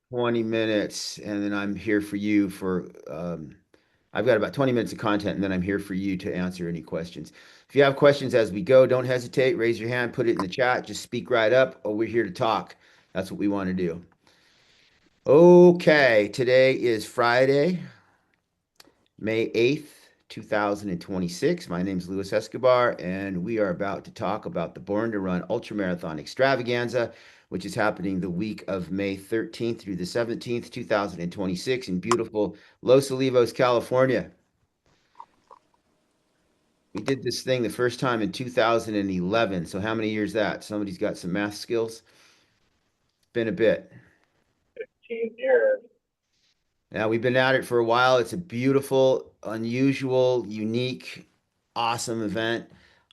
20 minutes, and then I'm here for you for, I've got about 20 minutes of content, and then I'm here for you to answer any questions. If you have questions as we go, don't hesitate. Raise your hand, put it in the chat. Just speak right up. Oh, we're here to talk. That's what we want to do. Okay, today is Friday, May 8th, 2026. My name is Luis Escobar, and we are about to talk about the Born to Run Ultramarathon Extravaganza, which is happening the week of May 13th through the 17th, 2026, in beautiful Los Olivos, California. We did this thing the first time in 2011. So, how many years that? Somebody's got some math skills? Been a bit. 15 years. Now, we've been at it for a while. It's a beautiful, unusual, unique, awesome event.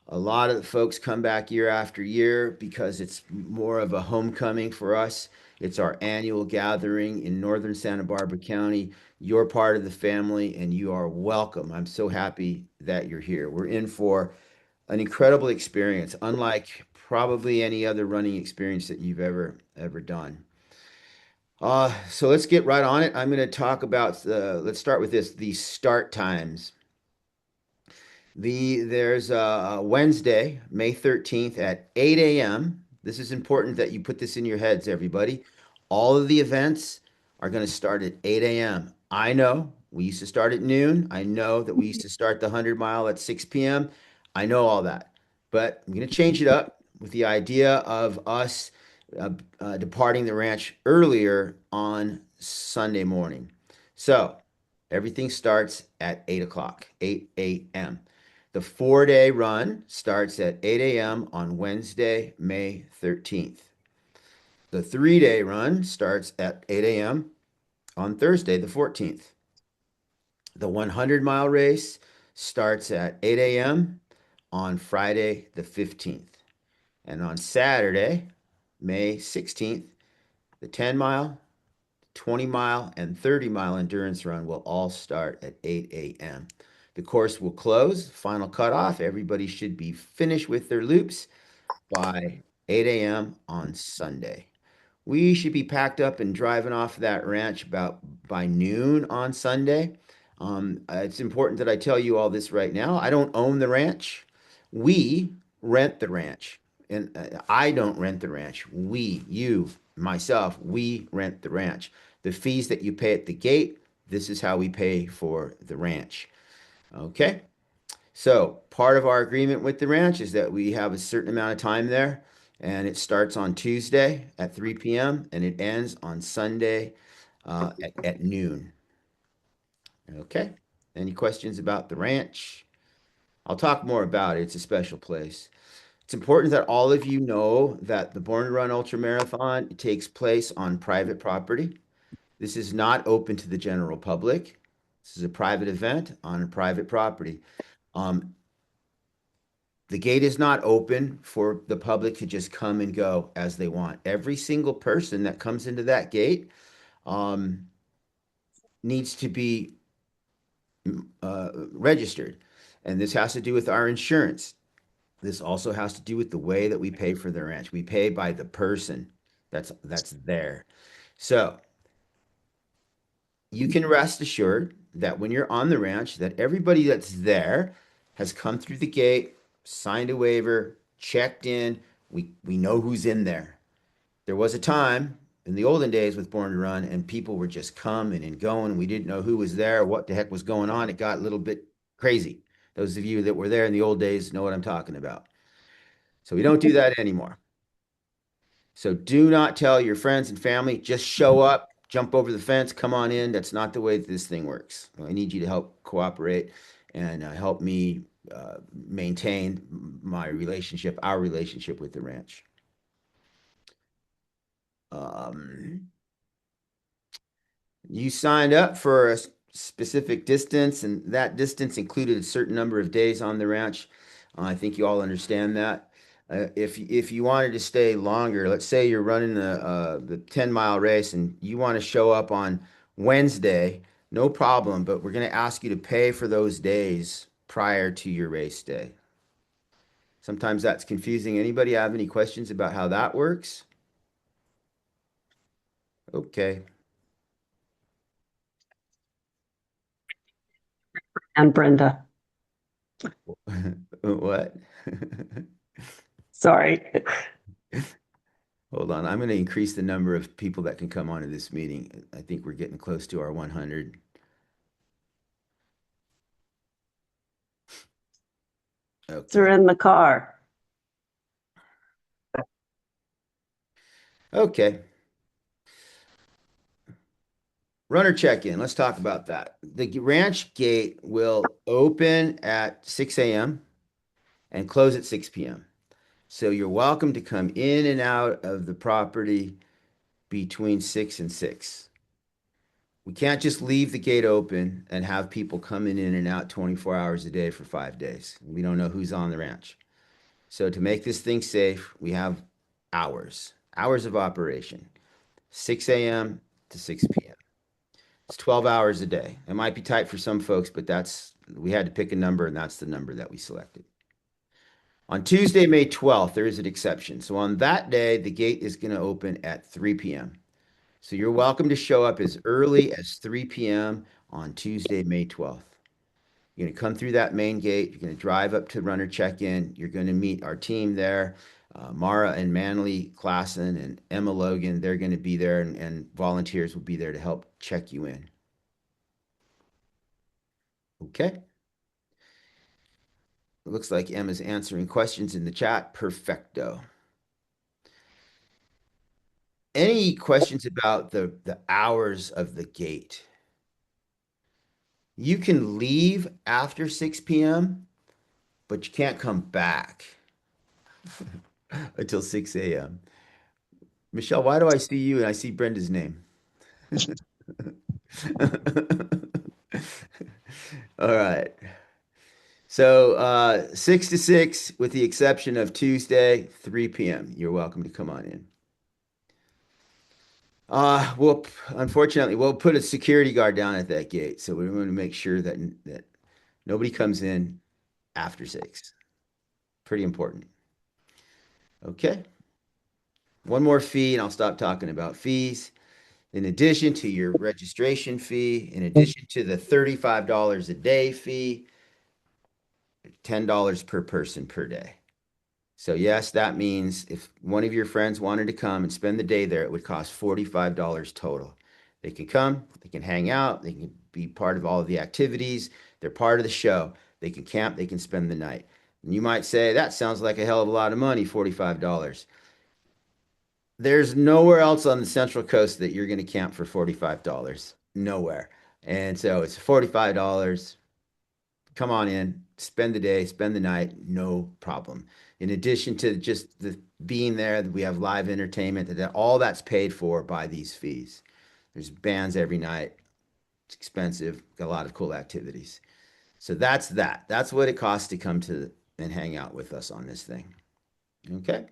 A lot of the folks come back year after year because it's more of a homecoming for us. It's our annual gathering in northern Santa Barbara County. You're part of the family and you are welcome. I'm so happy that you're here. We're in for an incredible experience, unlike probably any other running experience that you've ever done. So let's get right on it. I'm going to talk about let's start with this, the start times. There's Wednesday, May 13th at 8 a.m. This is important that you put this in your heads, everybody. All of the events are going to start at 8 a.m. I know we used to start at noon. I know that we used to start the 100 mile at 6 p.m. I know all that. But I'm going to change it up with the idea of us departing the ranch earlier on Sunday morning. So everything starts at 8 o'clock, 8 a.m. The 4 day run starts at 8 a.m. on Wednesday, May 13th. The 3 day run starts at 8 a.m. on Thursday, the 14th. The 100-mile race starts at 8 a.m. on Friday, the 15th. And on Saturday, May 16th, the 10-mile, 20-mile, and 30-mile endurance run will all start at 8 a.m. The course will close, final cutoff. Everybody should be finished with their loops by 8 a.m. on Sunday. We should be packed up and driving off that ranch about by noon on Sunday. It's important that I tell you all this right now. I don't own the ranch. We rent the ranch. And I don't rent the ranch. We, you, myself, we rent the ranch. The fees that you pay at the gate, this is how we pay for the ranch. Okay? So part of our agreement with the ranch is that we have a certain amount of time there, and it starts on Tuesday at 3 p.m. and it ends on Sunday at noon. Okay. Any questions about the ranch? I'll talk more about it. It's a special place. It's important that all of you know that the Born to Run Ultra Marathon takes place on private property. This is not open to the general public. This is a private event on a private property. Um, The gate is not open for the public to just come and go as they want. Every single person that comes into that gate um, needs to be registered. And this has to do with our insurance. This also has to do with the way that we pay for the ranch. We pay by the person that's there. So you can rest assured that when you're on the ranch, that everybody that's there has come through the gate, signed a waiver, checked in. We know who's in there. There was a time in the olden days with Born to Run, and people were just coming and going. We didn't know who was there, what the heck was going on. It got a little bit crazy. Those of you that were there in the old days know what I'm talking about. So we don't do that anymore. So do not tell your friends and family, just show up, jump over the fence, come on in. That's not the way that this thing works. I need you to help cooperate and help me maintain my relationship, our relationship with the ranch. Um, you signed up for a specific distance, and that distance included a certain number of days on the ranch. I think you all understand that. If you wanted to stay longer, let's say you're running the 10-mile race and you want to show up on Wednesday, no problem, but we're going to ask you to pay for those days prior to your race day. Sometimes that's confusing. Anybody have any questions about how that works? Okay. And Brenda. What? Sorry. Hold on. I'm going to increase the number of people that can come onto this meeting. I think we're getting close to our 100. They're Okay. in the car. Okay. Runner check-in. Let's talk about that. The ranch gate will open at 6 a.m. and close at 6 p.m. So you're welcome to come in and out of the property between 6 and 6. We can't just leave the gate open and have people coming in and out 24 hours a day for 5 days. We don't know who's on the ranch. So to make this thing safe, we have hours of operation, 6 a.m. to 6 p.m. It's 12 hours a day. It might be tight for some folks, but we had to pick a number, and that's the number that we selected. On Tuesday, May 12th, there is an exception. So on that day, the gate is going to open at 3 p.m. So you're welcome to show up as early as 3 p.m. on Tuesday, May 12th. You're going to come through that main gate. You're going to drive up to runner check-in. You're going to meet our team there. Mara and Manley Klassen and Emma Logan, they're going to be there, and volunteers will be there to help check you in. Okay. It looks like Emma's answering questions in the chat. Perfecto. Any questions about the hours of the gate? You can leave after 6 p.m., but you can't come back until 6 a.m. Michelle, why do I see you and I see Brenda's name? All right. So 6 to 6, with the exception of Tuesday, 3 p.m. You're welcome to come on in. Unfortunately, we'll put a security guard down at that gate, so we want to make sure that nobody comes in after 6. Pretty important. Okay. One more fee, and I'll stop talking about fees. In addition to your registration fee, in addition to the $35 a day fee, $10 per person per day. So yes, that means if one of your friends wanted to come and spend the day there, it would cost $45 total. They can come, they can hang out, they can be part of all of the activities, they're part of the show. They can camp, they can spend the night. And you might say, that sounds like a hell of a lot of money, $45. There's nowhere else on the Central Coast that you're going to camp for $45. Nowhere. And so it's $45. Come on in, spend the day, spend the night, no problem. In addition to just the being there, we have live entertainment, that all that's paid for by these fees. There's bands every night. It's expensive, got a lot of cool activities. So that's that. That's what it costs to come to and hang out with us on this thing. Okay.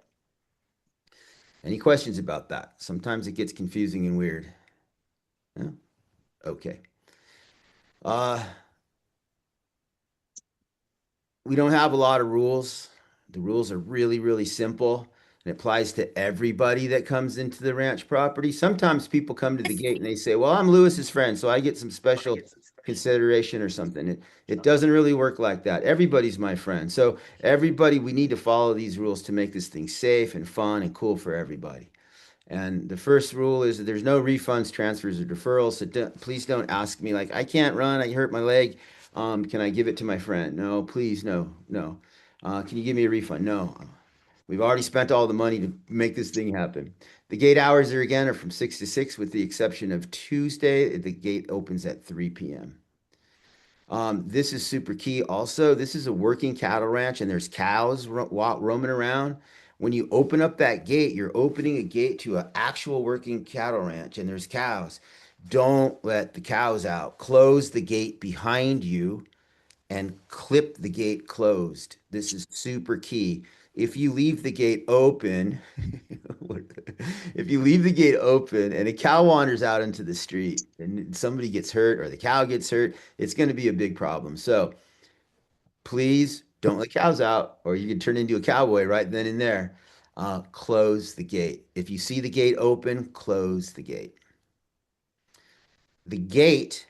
Any questions about that? Sometimes it gets confusing and weird. Yeah? Okay. Uh, we don't have a lot of rules. The rules are really, really simple, and it applies to everybody that comes into the ranch property. Sometimes people come to the gate and they say, well, I'm Lewis's friend, so I get some special consideration or something. It doesn't really work like that. Everybody's my friend. So everybody, we need to follow these rules to make this thing safe and fun and cool for everybody. And the first rule is that there's no refunds, transfers, or deferrals. So please don't ask me, like, I can't run, I hurt my leg. Can I give it to my friend? No, please, no, no. Can you give me a refund? No. We've already spent all the money to make this thing happen. The gate hours are again are from 6 to 6, with the exception of Tuesday. The gate opens at 3 p.m. This is super key. Also, this is a working cattle ranch and there's cows roaming around. When you open up that gate, you're opening a gate to an actual working cattle ranch and there's cows. Don't let the cows out. Close the gate behind you and clip the gate closed. This is super key. If you leave the gate open, if you leave the gate open and a cow wanders out into the street and somebody gets hurt or the cow gets hurt, it's going to be a big problem. So please don't let cows out, or you can turn into a cowboy right then and there. Close the gate. If you see the gate open, close the gate. The gate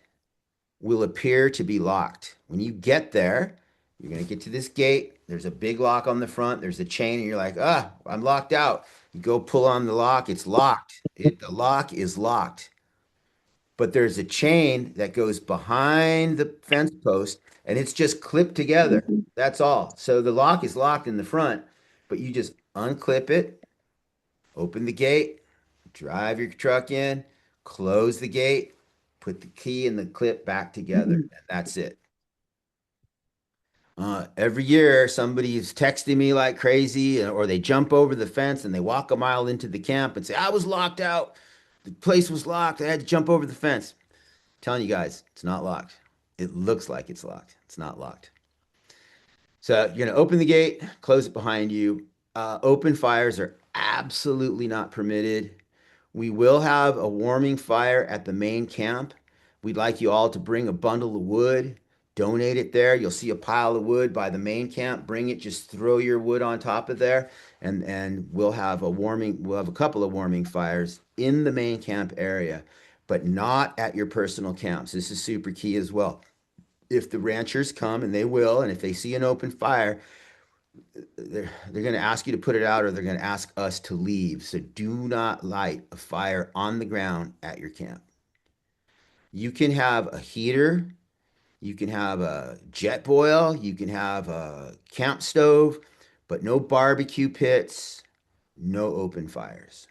will appear to be locked. When you get there, you're going to get to this gate. There's a big lock on the front. There's a chain, and you're like, I'm locked out. You go pull on the lock. It's locked. The lock is locked. But there's a chain that goes behind the fence post, and it's just clipped together. That's all. So the lock is locked in the front, but you just unclip it, open the gate, drive your truck in, close the gate, put the key and the clip back together, and that's it. Every year, somebody is texting me like crazy, or they jump over the fence and they walk a mile into the camp and say, I was locked out. The place was locked. I had to jump over the fence. I'm telling you guys, it's not locked. It looks like it's locked. It's not locked. So you're going to open the gate, close it behind you. Open fires are absolutely not permitted. We will have a warming fire at the main camp. We'd like you all to bring a bundle of wood, donate it there. You'll see a pile of wood by the main camp. Bring it, just throw your wood on top of there, and we'll have a couple of warming fires in the main camp area, but not at your personal camps. This is super key as well. If the ranchers come, and they will, and if they see an open fire, they're going to ask you to put it out, or they're going to ask us to leave. So do not light a fire on the ground at your camp. You can have a heater, you can have a jet boil, you can have a camp stove, but no barbecue pits, no open fires.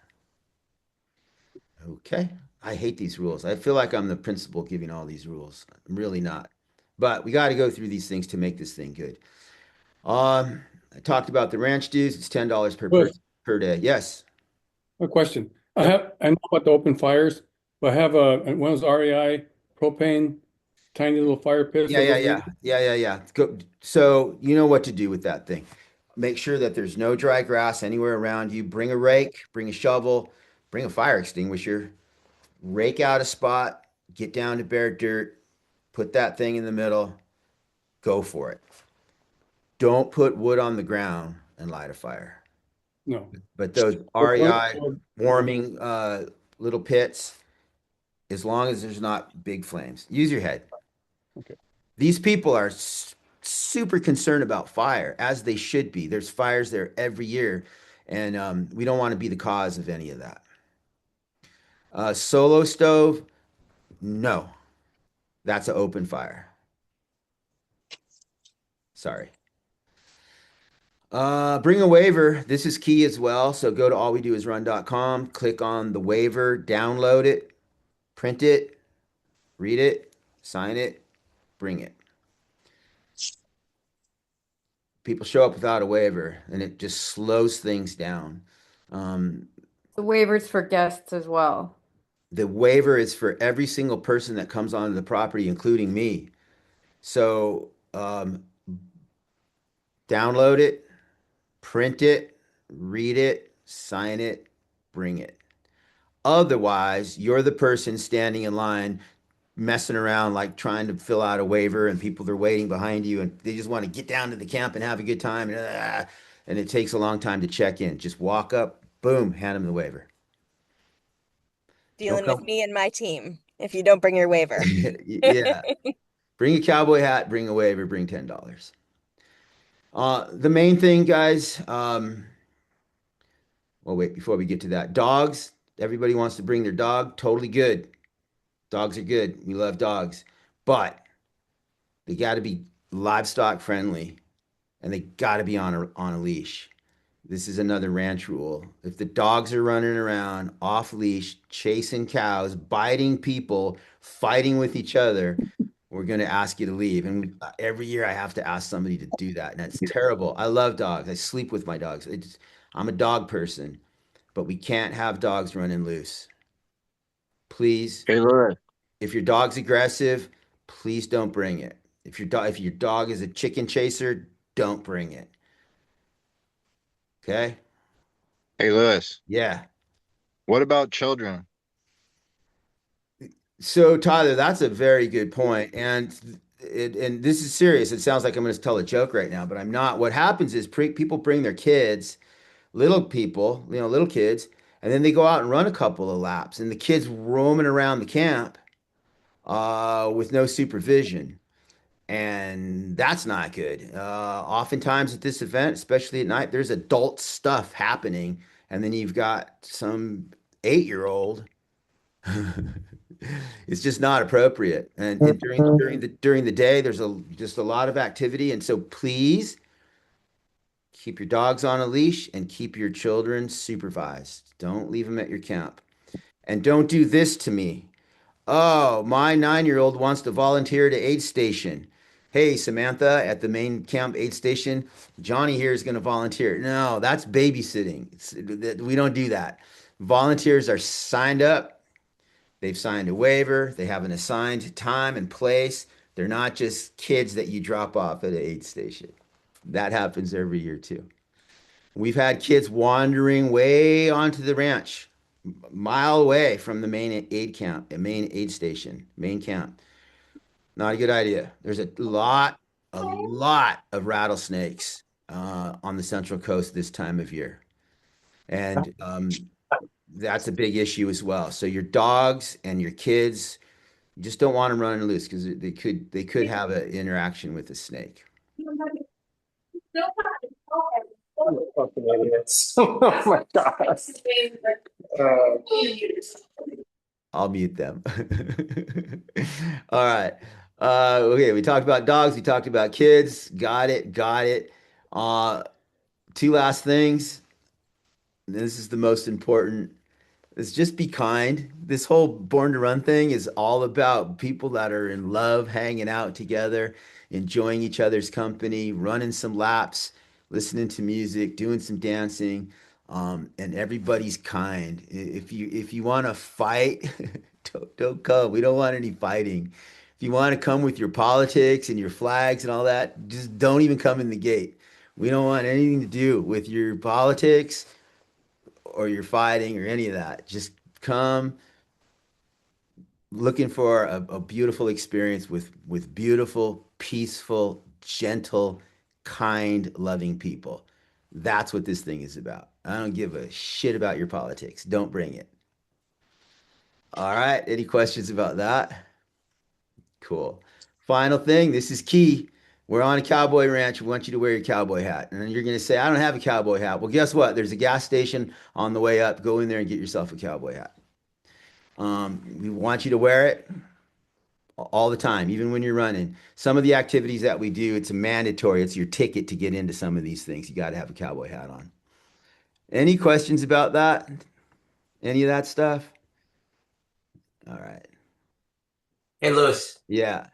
Okay. I hate these rules. I feel like I'm the principal giving all these rules. I'm really not. But we got to go through these things to make this thing good. I talked about the ranch dues. It's $10 per Cliff, person per day. Yes. a question. Yep. I know about the open fires, but I have one of those REI propane tiny little fire pits. Yeah, Are yeah, those yeah. legal? Yeah, yeah, yeah. Go, so you know what to do with that thing. Make sure that there's no dry grass anywhere around you. Bring a rake, bring a shovel, bring a fire extinguisher, rake out a spot, get down to bare dirt, put that thing in the middle, go for it. Don't put wood on the ground and light a fire. No. But those Or- REI Okay. warming little pits, as long as there's not big flames, use your head. Okay. These people are super concerned about fire, as they should be. There's fires there every year, and we don't want to be the cause of any of that. Solo stove, no, that's an open fire. Sorry. Bring a waiver. This is key as well. So go to allwedoisrun.com, click on the waiver, download it, print it, read it, sign it, bring it. People show up without a waiver, and it just slows things down. Um, The waivers for guests as well. the waiver is for every single person that comes onto the property, including me. So download it, print it, read it, sign it, bring it. Otherwise, you're the person standing in line messing around, like trying to fill out a waiver, and people are waiting behind you, and they just want to get down to the camp and have a good time. And it takes a long time to check in. Just walk up, boom, hand them the waiver. Don't Dealing with come. me and my team if you don't bring your waiver. Yeah. Bring a cowboy hat, bring a waiver, bring $10. The main thing, guys, well, wait, before we get to that, dogs, everybody wants to bring their dog. Totally good. Dogs are good. We love dogs, but they got to be livestock friendly, and they got to be on a leash. This is another ranch rule. If the dogs are running around off leash, chasing cows, biting people, fighting with each other, we're going to ask you to leave. And every year I have to ask somebody to do that. And that's terrible. I love dogs. I sleep with my dogs. I'm a dog person, but we can't have dogs running loose. Please, Hey, Lewis. if your dog's aggressive, please don't bring it. If your dog is a chicken chaser, don't bring it. Okay? Hey, Lewis. Yeah. What about children? So Tyler, that's a very good point. And this is serious. It sounds like I'm going to tell a joke right now, but I'm not. What happens is people bring their kids, little people, little kids, and then they go out and run a couple of laps, and the kids roaming around the camp with no supervision. And that's not good. Oftentimes at this event, especially at night, there's adult stuff happening, and then you've got some 8-year-old. It's just not appropriate. And during the day, there's just a lot of activity, and so please keep your dogs on a leash and keep your children supervised. Don't leave them at your camp, and don't do this to me. Oh, my 9-year-old wants to volunteer to aid station. Hey, Samantha, at the main camp aid station, Johnny here is going to volunteer. No, that's babysitting. We don't do that. Volunteers are signed up. They've signed a waiver. They have an assigned time and place. They're not just kids that you drop off at an aid station. That happens every year too. We've had kids wandering way onto the ranch, a mile away from the main aid camp, the main aid station, main camp. Not a good idea. There's a lot of rattlesnakes on the Central Coast this time of year, and that's a big issue as well. So your dogs and your kids, you just don't want them running loose because they could have an interaction with a snake. Fucking idiots. Oh my gosh. Uh, I'll mute them. All right. Okay, we talked about dogs, we talked about kids. Got it, got it. Uh, Two last things. This is the most important. Is just be kind. This whole Born to Run thing is all about people that are in love, hanging out together, enjoying each other's company, running some laps, listening to music, doing some dancing, and everybody's kind. If you want to fight, don't come. We don't want any fighting. If you want to come with your politics and your flags and all that, just don't even come in the gate. We don't want anything to do with your politics or you're fighting or any of that. Just come looking for a beautiful experience with beautiful, peaceful, gentle, kind, loving people. That's what this thing is about. I don't give a shit about your politics. Don't bring it. All right. Any questions about that? Cool. Final thing. This is key. We're on a cowboy ranch. We want you to wear your cowboy hat. And you're going to say, I don't have a cowboy hat. Well, guess what? There's a gas station on the way up. Go in there and get yourself a cowboy hat. We want you to wear it all the time, even when you're running. Some of the activities that we do, it's a mandatory. It's your ticket to get into some of these things. You got to have a cowboy hat on. Any questions about that? Any of that stuff? All right. Hey, Lewis, Yeah.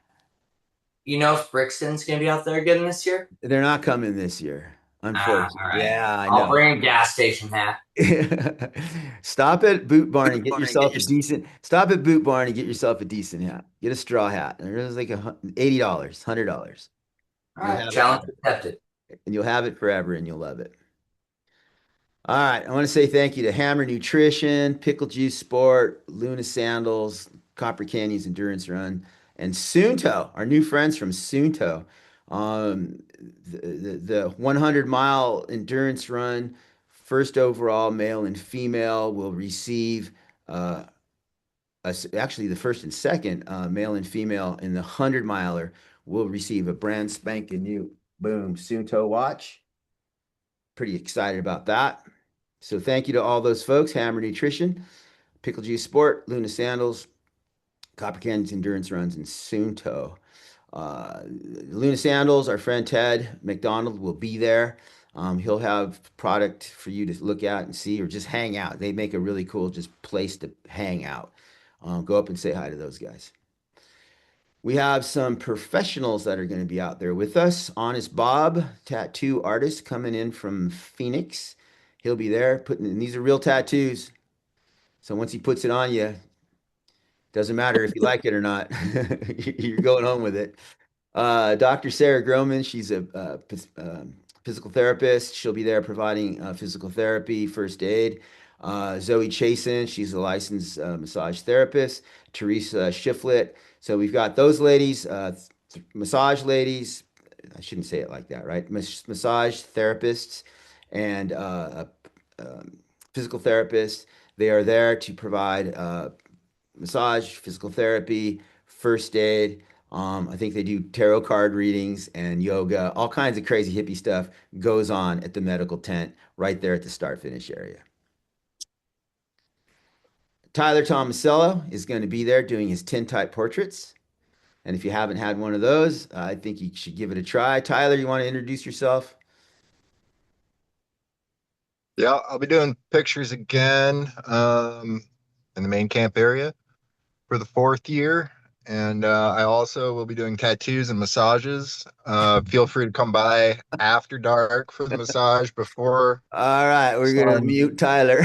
you know if Brixton's gonna be out there again this year? They're not coming this year, All unfortunately. right. Yeah, I I'll know. bring a gas station hat. Stop at Boot Barn and get yourself a decent. Stop at Boot Barn and get yourself a decent hat. Get a straw hat. And it's like $80, $100. All You'll right, have it challenge forever. accepted. And you'll have it forever and you'll love it. All right. I want to say thank you to Hammer Nutrition, Pickle Juice Sport, Luna Sandals, Copper Canyons Endurance Run, and Sunto, our new friends from Sunto. Um, the 100-mile endurance run, first overall male and female will receive, actually the first and second male and female in the 100-miler will receive a brand spanking new boom Sunto watch. Pretty excited about that. So thank you to all those folks, Hammer Nutrition, Pickle Juice Sport, Luna Sandals, Copper Canyons Endurance Runs, and Sunto. Luna Sandals, our friend Ted McDonald will be there. He'll have product for you to look at and see or just hang out. They make a really cool just place to hang out. Go up and say hi to those guys. We have some professionals that are going to be out there with us. Honest Bob, tattoo artist coming in from Phoenix. He'll be there putting, and these are real tattoos. So once he puts it on you, doesn't matter if you like it or not. You're going home with it. Dr. Sarah Groman, she's a physical therapist. She'll be there providing physical therapy, first aid. Zoe Chasen, she's a licensed massage therapist. Teresa Shiflett. So we've got those ladies, massage ladies. I shouldn't say it like that, right? Massage therapists and physical therapists. They are there to provide massage, physical therapy first aid. I think they do tarot card readings and yoga, all kinds of crazy hippie stuff goes on at the medical tent right there at the start finish area. Tyler Tomasello is going to be there doing his tintype portraits. And if you haven't had one of those, I think you should give it a try. Tyler, you want to introduce yourself? Yeah, I'll be doing pictures again in the main camp area for the fourth year. And I also will be doing tattoos and massages. Feel free to come by after dark for the massage before All right, we're gonna sun. mute Tyler.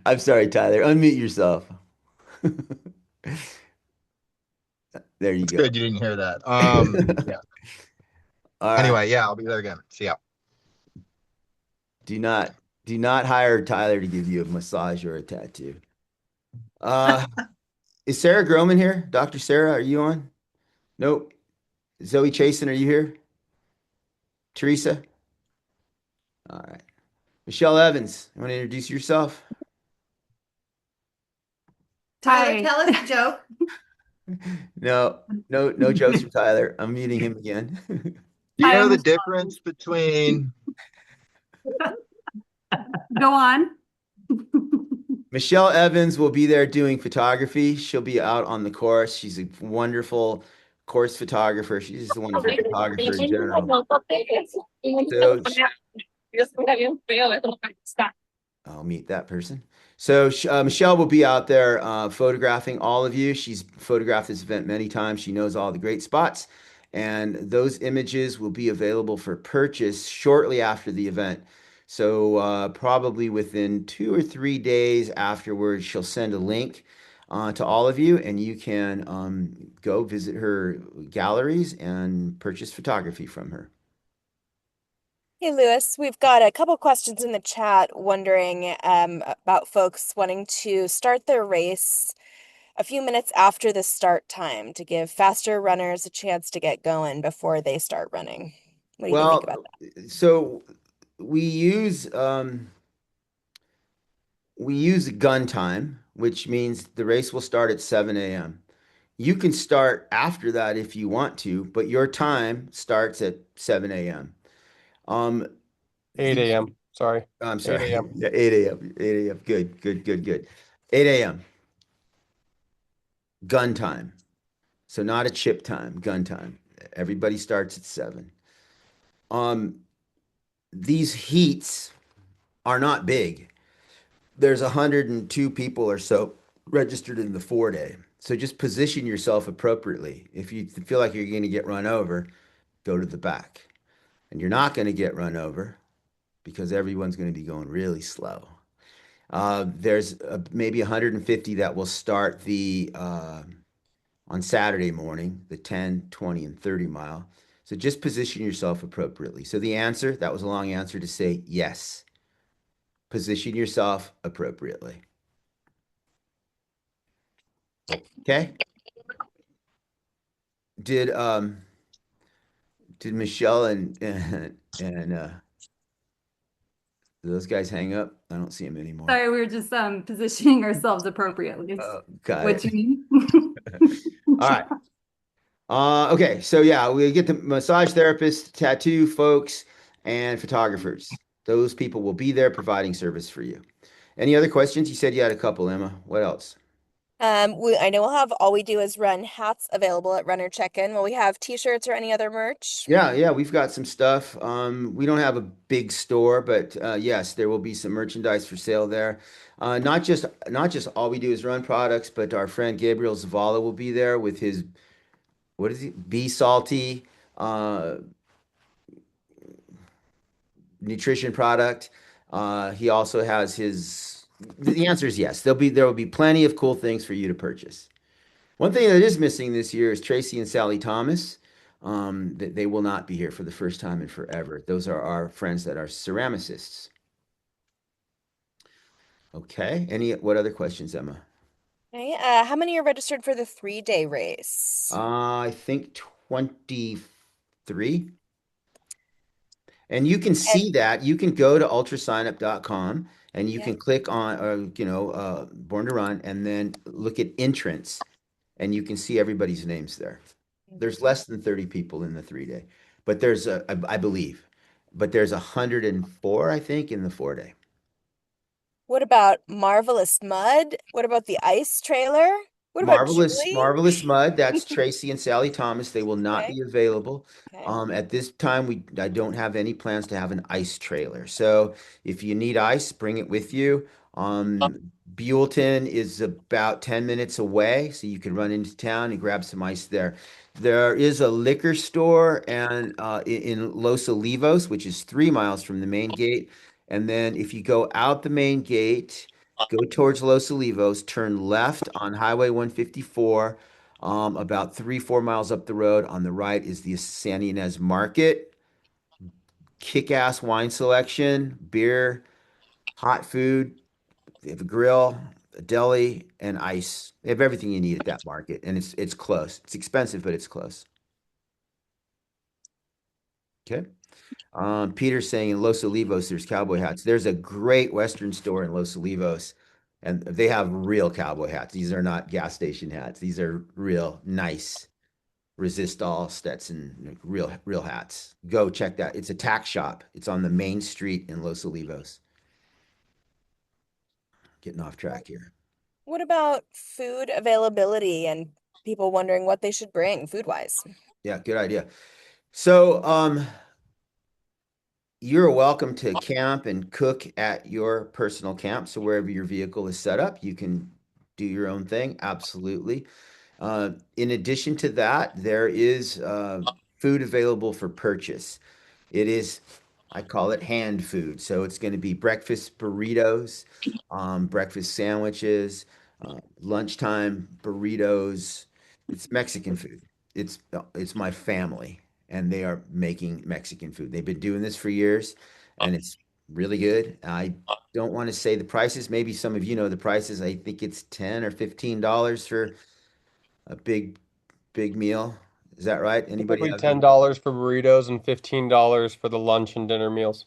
I'm sorry, Tyler. Unmute yourself. There you It's go. good you didn't hear that. Yeah. All right. Anyway, yeah, I'll be there again. See ya. Do not do not hire Tyler to give you a massage or a tattoo. Uh, is Sarah Groman here? Dr. Sarah, are you on? Nope. Zoe Chasen, are you here? Teresa? All right. Michelle Evans, you want to introduce yourself? Tyler, Hi. tell us a joke. No, no jokes from Tyler. I'm muting him again. Do you Hi, know the I'm difference between Go on. Michelle Evans will be there doing photography. She'll be out on the course. She's a wonderful course photographer. She's just a wonderful photographer in general. So I'll meet that person. So Michelle will be out there photographing all of you. She's photographed this event many times. She knows all the great spots. And those images will be available for purchase shortly after the event. So probably within 2 or 3 days afterwards, she'll send a link to all of you, and you can go visit her galleries and purchase photography from her. Hey, Lewis, we've got a couple questions in the chat wondering about folks wanting to start their race a few minutes after the start time to give faster runners a chance to get going before they start running. What do you think about Well, so we use gun time, which means the race will start at 7 a.m. You can start after that if you want to, but your time starts at 7 a.m. Um, 8 the, a.m. Sorry. I'm 8 sorry. a.m. Yeah, 8 a.m. 8 a.m. Good, good, good, good. 8 a.m. gun time. So not a chip time, gun time. Everybody starts at 7. Um, these heats are not big. There's 102 people or so registered in the 4 day. So just position yourself appropriately. If you feel like you're going to get run over, go to the back. And you're not going to get run over because everyone's going to be going really slow. There's maybe 150 that will start the on Saturday morning, the 10, 20, and 30 mile. So just position yourself appropriately. So the answer, that was a long answer to say yes. Position yourself appropriately. Okay? Did um did Michelle and did those guys hang up? I don't see them anymore. Sorry, we were just positioning ourselves appropriately. Is Got what it. you mean? All right. Okay, so yeah, we get the massage therapists, tattoo folks, and photographers. Those people will be there providing service for you. Any other questions? You said you had a couple, Emma. What else? I know we'll have All We Do Is Run hats available at Runner Check-in. Will we have t-shirts or any other merch? Yeah, we've got some stuff. We don't have a big store, but yes, there will be some merchandise for sale there. Not just all we do is run products, but our friend Gabriel Zavala will be there with his what is he? Be Salty uh, nutrition product. He also has his. The answer is yes. There will be plenty of cool things for you to purchase. One thing that is missing this year is Tracy and Sally Thomas. They will not be here for the first time in forever. Those are our friends that are ceramicists. Okay. What other questions, Emma? Okay, how many are registered for the 3-day race? I think 23. And you can And see that. You can go to ultrasignup.com and you Yeah. can click on, Born to Run, and then look at entrance, and you can see everybody's names there. There's Mhm. less than 30 people in the 3 day, but I believe, but there's 104, I think, in the 4 day. What about Marvelous Mud? What about the ice trailer? What about Marvelous, Julie? Marvelous Mud. That's Tracy and Sally Thomas. They will not Okay. be available. Okay. At this time, I don't have any plans to have an ice trailer. So if you need ice, bring it with you. Buellton is about 10 minutes away, so you can run into town and grab some ice there. There is a liquor store and in Los Olivos, which is 3 miles from the main gate. And then if you go out the main gate, go towards Los Olivos, turn left on Highway 154, about 3, 4 miles up the road. On the right is the San Ynez Market. Kick-ass wine selection, beer, hot food. They have a grill, a deli, and ice. They have everything you need at that market, and it's close. It's expensive, but it's close. Okay. Peter's saying in Los Olivos, there's cowboy hats. There's a great Western store in Los Olivos, and they have real cowboy hats. These are not gas station hats. These are real nice resist all Stetson, like, real hats. Go check that. It's a tack shop. It's on the main street in Los Olivos. Getting off track here. What about food availability and people wondering what they should bring food-wise? Yeah, good idea. So, you're welcome to camp and cook at your personal camp. So wherever your vehicle is set up, you can do your own thing. Absolutely. In addition to that, there is food available for purchase. It is, I call it hand food. So it's going to be breakfast burritos, breakfast sandwiches, lunchtime burritos. It's Mexican food. It's my family, and they are making Mexican food. They've been doing this for years, and it's really good. I don't want to say the prices. Maybe some of you know the prices. I think it's $10 or $15 for a big meal. Is that right? Anybody Typically have the $10 for burritos and $15 for the lunch and dinner meals.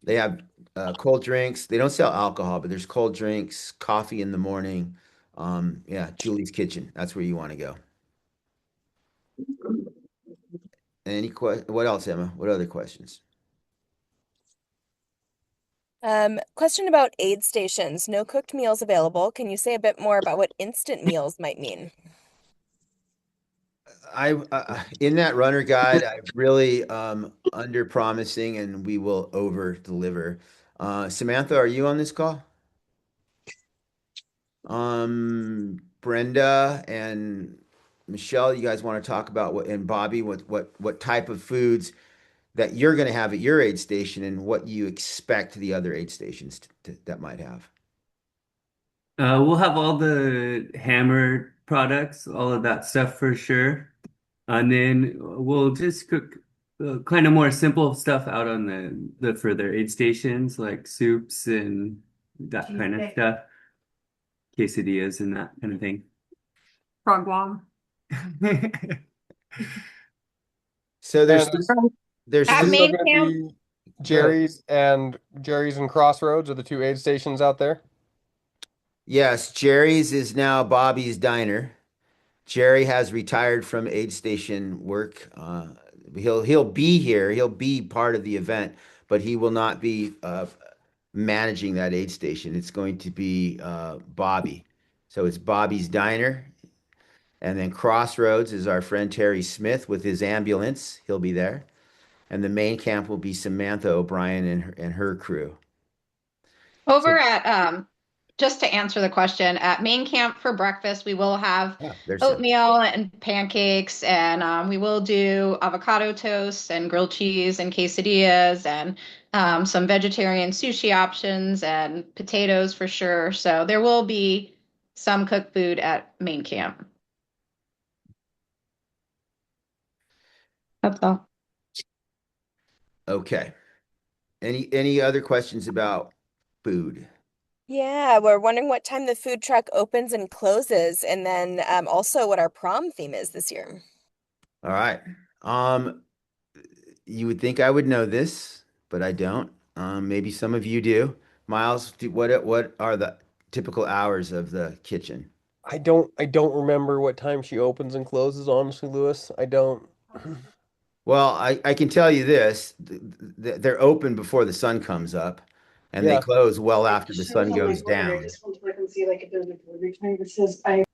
They have cold drinks. They don't sell alcohol, but there's cold drinks, coffee in the morning. Yeah, Julie's Kitchen. That's where you want to go. What else, Emma? What other questions? Question about aid stations. No cooked meals available. Can you say a bit more about what instant meals might mean? I In that runner guide, I really under promising, and we will over deliver. Samantha, are you on this call? Brenda and Michelle, you guys want to talk about and Bobby, what type of foods that you're going to have at your aid station and what you expect the other aid stations that might have. We'll have all the hammer products, all of that stuff for sure. And then we'll just cook kind of more simple stuff out on the further aid stations, like soups and that kind of stuff, quesadillas and that kind of thing. Frog wong. So And there's is At it three. still main going to camp, be Jerry's and Crossroads are the two aid stations out there? Yes, Jerry's is now Bobby's Diner. Jerry has retired from aid station work. He'll be here. He'll be part of the event, but he will not be managing that aid station. It's going to be Bobby. So it's Bobby's Diner. And then Crossroads is our friend Terry Smith with his ambulance. He'll be there. And the main camp will be Samantha O'Brien and her crew. over So at just to answer the question, at main camp for breakfast, we will have yeah, there's Sam. oatmeal and pancakes, and we will do avocado toast and grilled cheese and quesadillas and some vegetarian sushi options and potatoes for sure. So there will be some cooked food at main camp. That's all. Okay. Any other questions about food? Yeah, we're wondering what time the food truck opens and closes, and then also what our prom theme is this year. All right. Um, you would think I would know this, but I don't. Maybe some of you do. Miles, what are the typical hours of the kitchen? I don't remember what time she opens and closes, honestly, Lewis. I don't. Well, I can tell you this, they're open before the sun comes up and they Yeah. close well It after the shows sun on my goes board. I down. just want to look and see like if there's a delivery time that says I.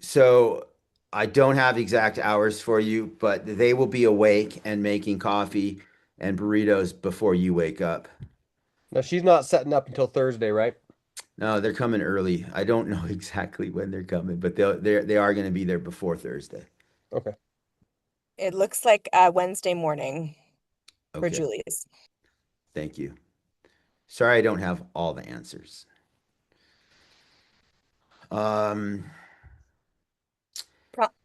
So I don't have exact hours for you, but they will be awake and making coffee and burritos before you wake up. No, she's not setting up until Thursday, right? No, they're coming early. I don't know exactly when they're coming, but they are going to be there before Thursday. Okay. It looks like Wednesday morning for Okay, Julie's. thank you. Sorry, I don't have all the answers. Um,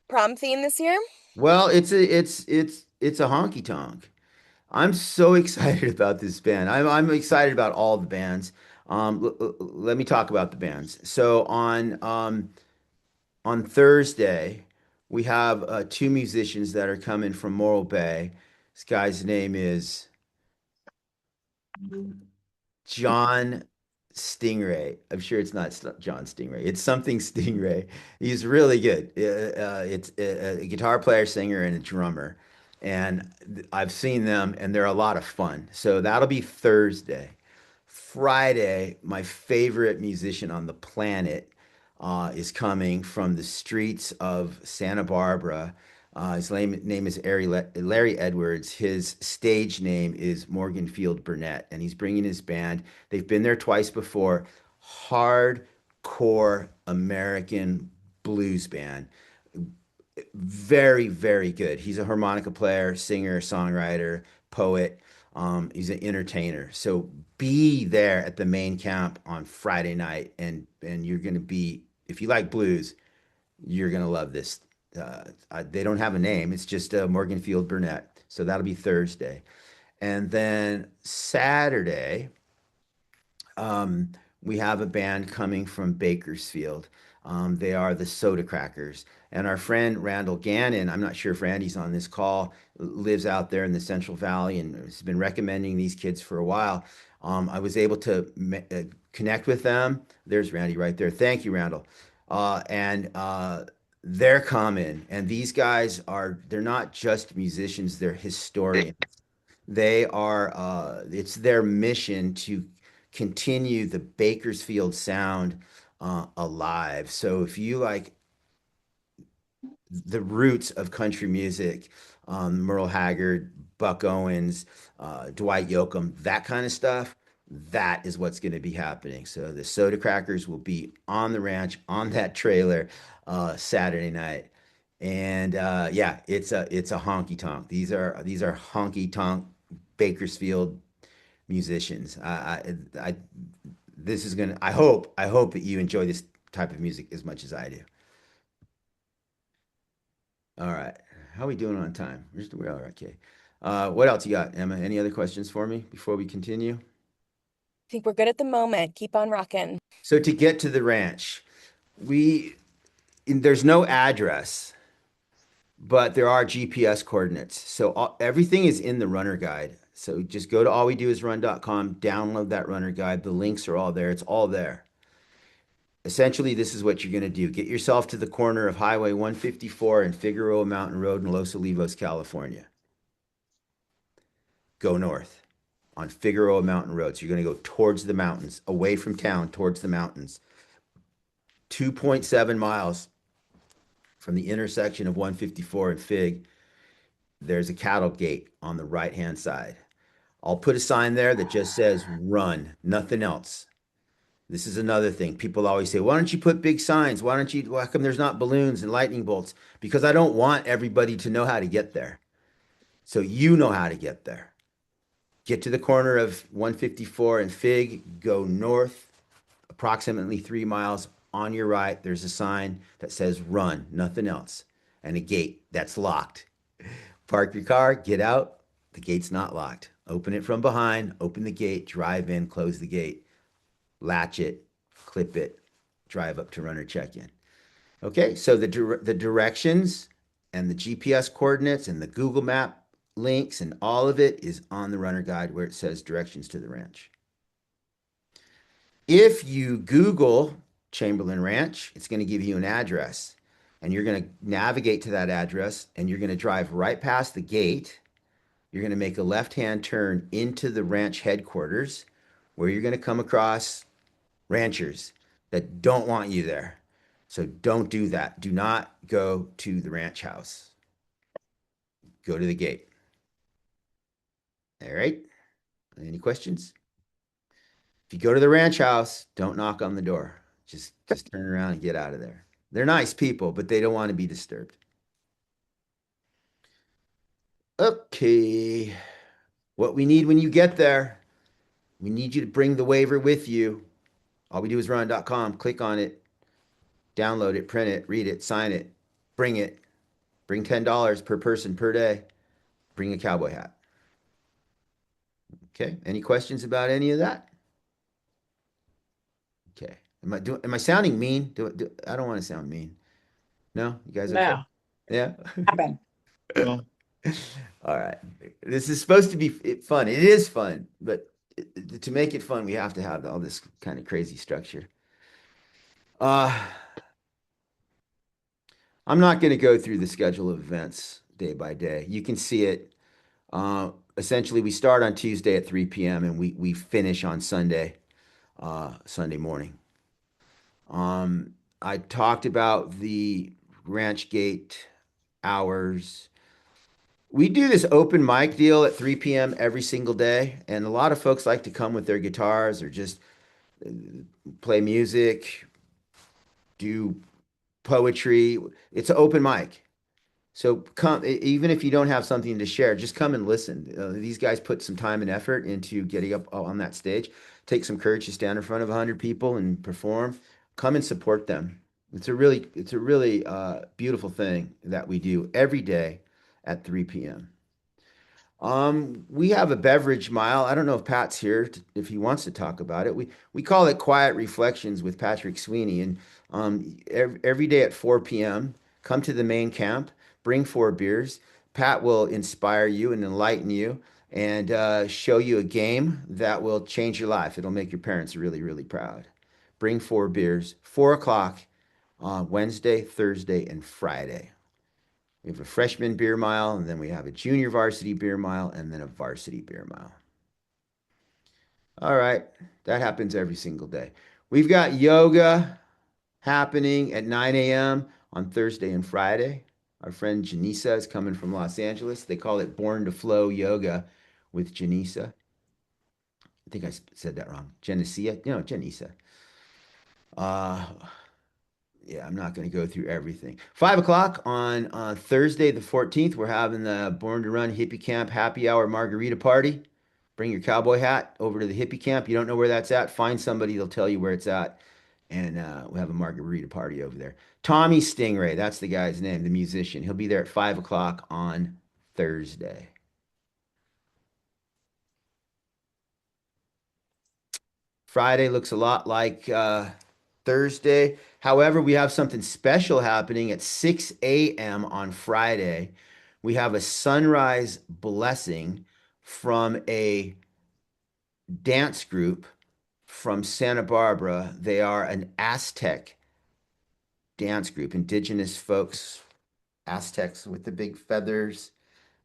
Prom theme this year? well, it's a honky tonk. I'm so excited about this band. I'm excited about all the bands. Let me talk about the bands. So on Thursday, we have two musicians that are coming from Morro Bay. This guy's name is John Stingray. I'm sure it's not John Stingray. It's something Stingray. He's really good. It's a guitar player, singer, and a drummer. And I've seen them, and they're a lot of fun. So that'll be Thursday. Friday, my favorite musician on the planet is coming from the streets of Santa Barbara. His name is Larry Edwards. His stage name is Morganfield Burnett, and he's bringing his band. They've been there twice before. Hardcore American blues band. Very, very good. He's a harmonica player, singer, songwriter, poet. He's an entertainer. So be there at the main camp on Friday night, and you're gonna be, if you like blues, you're gonna love this. They don't have a name. It's just Morganfield Burnett. So that'll be Thursday, and then Saturday. Um, we have a band coming from Bakersfield. They are the Soda Crackers. And our friend Randall Gannon, I'm not sure if Randy's on this call, lives out there in the Central Valley and has been recommending these kids for a while. I was able to connect with them. There's Randy right there. Thank you, Randall. And they're coming. And these guys they're not just musicians, they're historians. It's their mission to continue the Bakersfield sound alive. So if you like the roots of country music, Merle Haggard, Buck Owens, Dwight Yoakam, that kind of stuff, that is what's going to be happening. So the Soda Crackers will be on the ranch on that trailer Saturday night. And yeah, it's a honky tonk. These are honky tonk Bakersfield musicians. This is gonna. I hope that you enjoy this type of music as much as I do. All right, how are we doing on time? We're all right. Okay. What else you got, Emma? Any other questions for me before we continue? I think we're good at the moment. Keep on rocking. So to get to the ranch, we there's no address, but there are GPS coordinates. So everything is in the runner guide. So just go to allwedoisrun.com, download that runner guide. The links are all there. It's all there. Essentially, this is what you're going to do. Get yourself to the corner of Highway 154 and Figueroa Mountain Road in Los Olivos, California. Go north on Figueroa Mountain Road. So you're going to go towards the mountains, away from town, towards the mountains. 2.7 miles from the intersection of 154 and Fig, there's a cattle gate on the right-hand side. I'll put a sign there that just says run, nothing else. This is another thing. People always say, why don't you put big signs? Why come there's not balloons and lightning bolts? Because I don't want everybody to know how to get there. So you know how to get there. Get to the corner of 154 and Fig, go north approximately 3 miles. On your right, there's a sign that says run, nothing else, and a gate that's locked. Park your car, get out. The gate's not locked. Open it from behind, open the gate, drive in, close the gate, latch it, clip it, drive up to runner check-in. Okay, so the directions and the GPS coordinates and the Google Map links and all of it is on the runner guide where it says directions to the ranch. If you Google Chamberlain Ranch, it's going to give you an address, and you're going to navigate to that address, and you're going to drive right past the gate. You're going to make a left-hand turn into the ranch headquarters, where you're going to come across ranchers that don't want you there. So don't do that. Do not go to the ranch house. Go to the gate. All right. Any questions? If you go to the ranch house, don't knock on the door. Just turn around and get out of there. They're nice people, but they don't want to be disturbed. Okay. What we need when you get there, we need you to bring the waiver with you. All we do is run.com, click on it, download it, print it, read it, sign it, bring it. Bring $10 per person per day. Bring a cowboy hat. Okay. Any questions about any of that? Okay. Am I sounding mean? I don't want to sound mean. No? You guys okay? No, Yeah. happen. Well, All right. This is supposed to be fun. It is fun, but to make it fun, we have to have all this kind of crazy structure. Uh, I'm not going to go through the schedule of events day by day. You can see it. Essentially, we start on Tuesday at 3 p.m. and we finish on Sunday morning. I talked about the ranch gate hours. We do this open mic deal at 3 p.m. every single day, and a lot of folks like to come with their guitars or just uh, play music, do poetry. It's an open mic. So come, even if you don't have something to share, just come and listen. These guys put some time and effort into getting up on that stage. Take some courage to stand in front of 100 people and perform. Come and support them. It's a really beautiful thing that we do every day at 3 p.m. We have a beverage mile. I don't know if Pat's here if he wants to talk about it. We call it Quiet Reflections with Patrick Sweeney, and every day at 4 p.m. Come to the main camp, bring 4 beers. Pat will inspire you and enlighten you, and show you a game that will change your life. It'll make your parents really, really proud. Bring 4 beers. 4 o'clock Wednesday, Thursday, and Friday. We have a freshman beer mile, and then we have a junior varsity beer mile, and then a varsity beer mile. All right, that happens every single day. We've got yoga happening at 9 a.m. on Thursday and Friday. Our friend Janisa is coming from Los Angeles. They call it Born to Flow Yoga with Janisa. I think I said that wrong. Genesia? No, Janisa. Uh, Yeah, I'm not going to go through everything. 5 o'clock on Thursday, the 14th, we're having the Born to Run Hippie Camp Happy Hour Margarita Party. Bring your cowboy hat over to the hippie camp. You don't know where that's at? Find somebody, they'll tell you where it's at. And we'll have a margarita party over there. Tommy Stingray, that's the guy's name, the musician. He'll be there at 5 o'clock on Thursday. Friday looks a lot like Thursday. However, we have something special happening at 6 a.m. on Friday. We have a sunrise blessing from a dance group from Santa Barbara. They are an Aztec dance group, indigenous folks, Aztecs with the big feathers.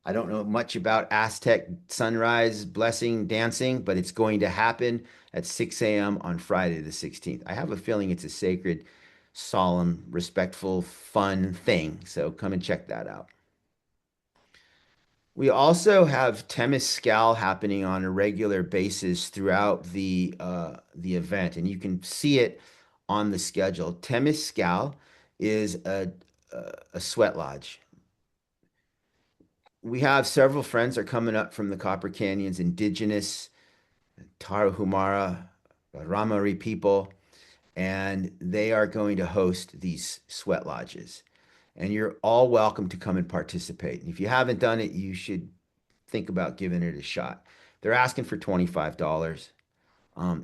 I don't know much about Aztec sunrise blessing dancing, but it's going to happen at 6 a.m. on Friday the 16th. I have a feeling it's a sacred, solemn, respectful, fun thing. So come and check that out. We also have Temescal happening on a regular basis throughout the event, and you can see it on the schedule. Temescal is a sweat lodge. We have several friends are coming up from the Copper Canyons, indigenous Tarahumara, Ramari people, and they are going to host these sweat lodges. And you're all welcome to come and participate. And if you haven't done it, you should think about giving it a shot. They're asking for $25.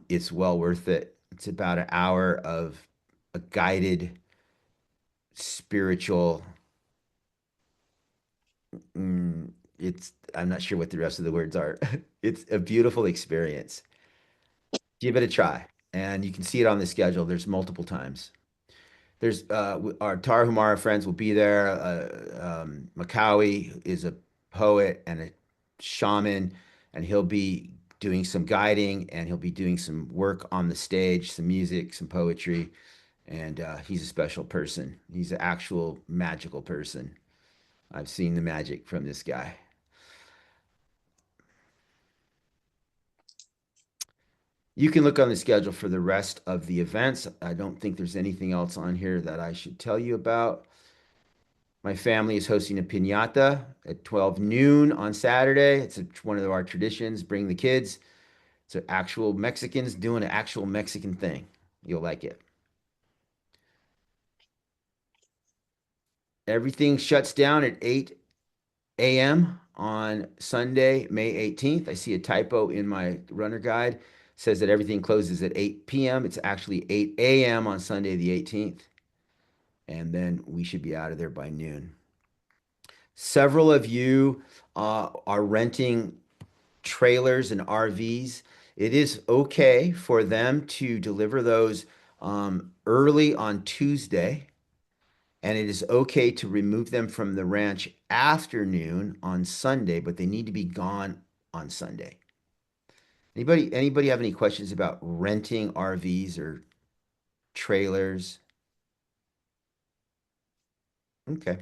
It's well worth it. It's about an hour of a guided spiritual. I'm not sure what the rest of the words are. It's a beautiful experience. Give it a try. and you can see it on the schedule. There's multiple times. There's our Tarahumara friends will be there. Makawi is a poet and a shaman, and he'll be doing some guiding and he'll be doing some work on the stage, some music, some poetry, and he's a special person. He's an actual magical person. I've seen the magic from this guy. You can look on the schedule for the rest of the events. I don't think there's anything else on here that I should tell you about. My family is hosting a piñata at 12 noon on Saturday. It's one of our traditions. Bring the kids. It's actual Mexicans doing an actual Mexican thing. You'll like it. Everything shuts down at 8 a.m. on Sunday, May 18th. I see a typo in my runner guide. It says that everything closes at 8 p.m. It's actually 8 a.m. on Sunday, the 18th. And then we should be out of there by noon. Several of you are renting trailers and RVs. It is okay for them to deliver those early on Tuesday, and it is okay to remove them from the ranch afternoon on Sunday, but they need to be gone on Sunday. Anybody have any questions about renting RVs or trailers? Okay.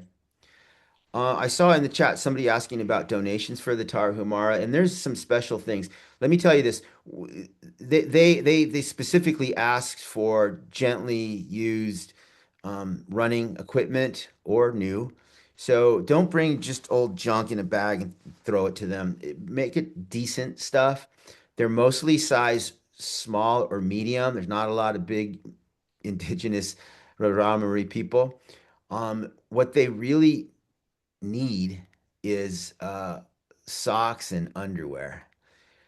I saw in the chat somebody asking about donations for the Tarahumara, and there's some special things. Let me tell you this. They specifically asked for gently used running equipment or new. So don't bring just old junk in a bag and throw it to them. Make it decent stuff. They're mostly size small or medium. There's not a lot of big indigenous Raramuri people. What they really need is socks and underwear.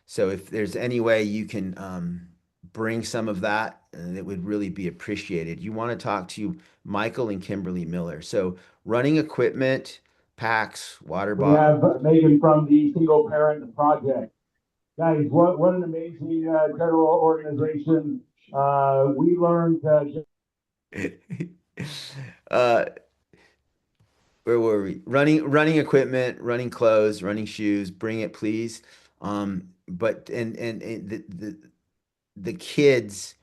So if there's any way you can bring some of that, it would really be appreciated. You want to talk to Michael and Kimberly Miller. So running equipment, packs, water We bottle. have Megan from the Single Parent Project. Guys, what an amazing general organization. We learned uh, where were we? Running equipment, running clothes, running shoes. Bring it, please. But and the kids,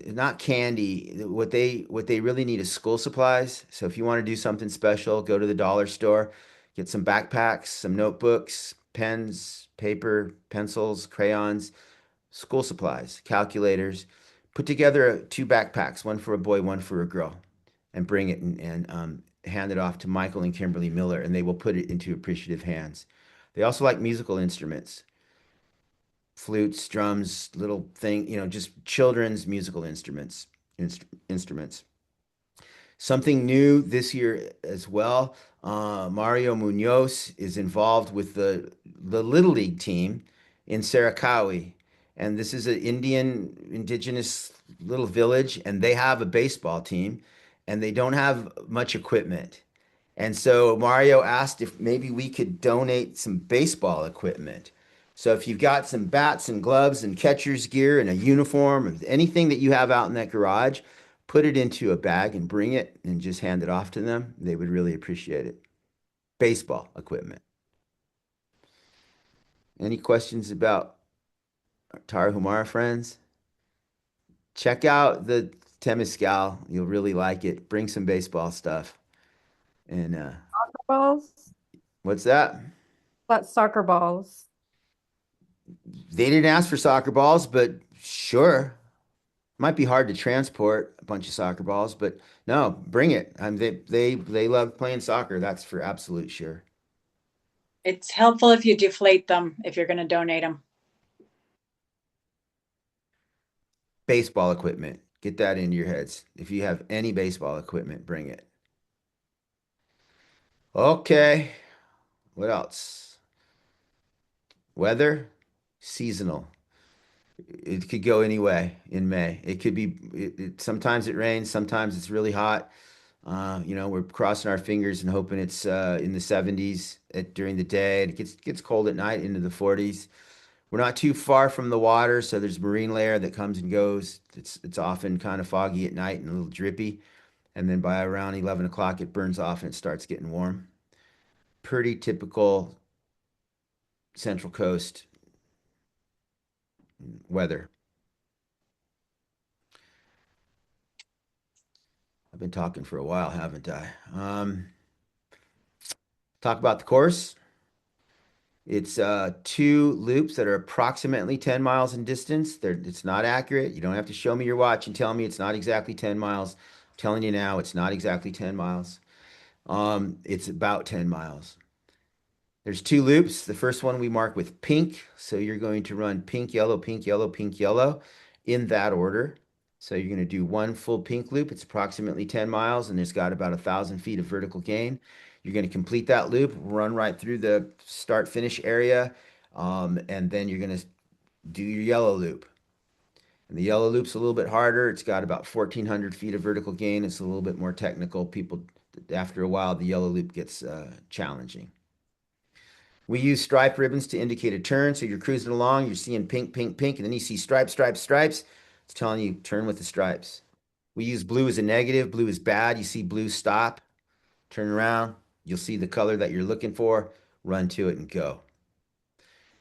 not candy. What they really need is school supplies. So if you want to do something special, go to the dollar store, get some backpacks, some notebooks, pens, paper, pencils, crayons, school supplies, calculators. Put together two backpacks, one for a boy, one for a girl, and bring it and hand it off to Michael and Kimberly Miller, and they will put it into appreciative hands. They also like musical instruments, flutes, drums, little thing, just children's musical instruments. Something new this year as well. Mario Munoz is involved with the Little League team in Sarakawi, and this is an indigenous little village, and they have a baseball team, and they don't have much equipment. And so Mario asked if maybe we could donate some baseball equipment. So if you've got some bats and gloves and catcher's gear and a uniform, or anything that you have out in that garage, put it into a bag and bring it and just hand it off to them. They would really appreciate it. Baseball equipment. Any questions about Tarahumara friends? Check out the Temescal. You'll really like it. Bring some baseball stuff. And Balls? what's that? That's soccer balls. They didn't ask for soccer balls, but sure. Might be hard to transport a bunch of soccer balls, but no, bring it. They love playing soccer. That's for absolute sure. It's helpful if you deflate them if you're going to donate them. Baseball equipment. Get that into your heads. If you have any baseball equipment, bring it. Okay. What else? Weather, seasonal. It could go any way in May. It could be, sometimes it rains, sometimes it's really hot. We're crossing our fingers and hoping it's in the 70s during the day. And it gets cold at night into the 40s. We're not too far from the water, so there's marine layer that comes and goes. It's often kind of foggy at night and a little drippy. And then by around 11 o'clock, it burns off and it starts getting warm. Pretty typical Central Coast weather. I've been talking for a while, haven't I? Talk about the course. It's two loops that are approximately 10 miles in distance. It's not accurate. You don't have to show me your watch and tell me it's not exactly 10 miles. I'm telling you now, it's not exactly 10 miles. It's about 10 miles. There's two loops. The first one we mark with pink. So you're going to run pink, yellow, pink, yellow, pink, yellow in that order. So you're going to do one full pink loop. It's approximately 10 miles and it's got about 1,000 feet of vertical gain. You're going to complete that loop, run right through the start finish area, and then you're going to do your yellow loop. And the yellow loop's a little bit harder. It's got about 1,400 feet of vertical gain. It's a little bit more technical. People, after a while, the yellow loop gets challenging. We use stripe ribbons to indicate a turn. So you're cruising along, you're seeing pink, pink, pink, and then you see stripes, stripes, stripes. It's telling you turn with the stripes. We use blue as a negative. Blue is bad. You see blue, stop, turn around. You'll see the color that you're looking for, run to it and go.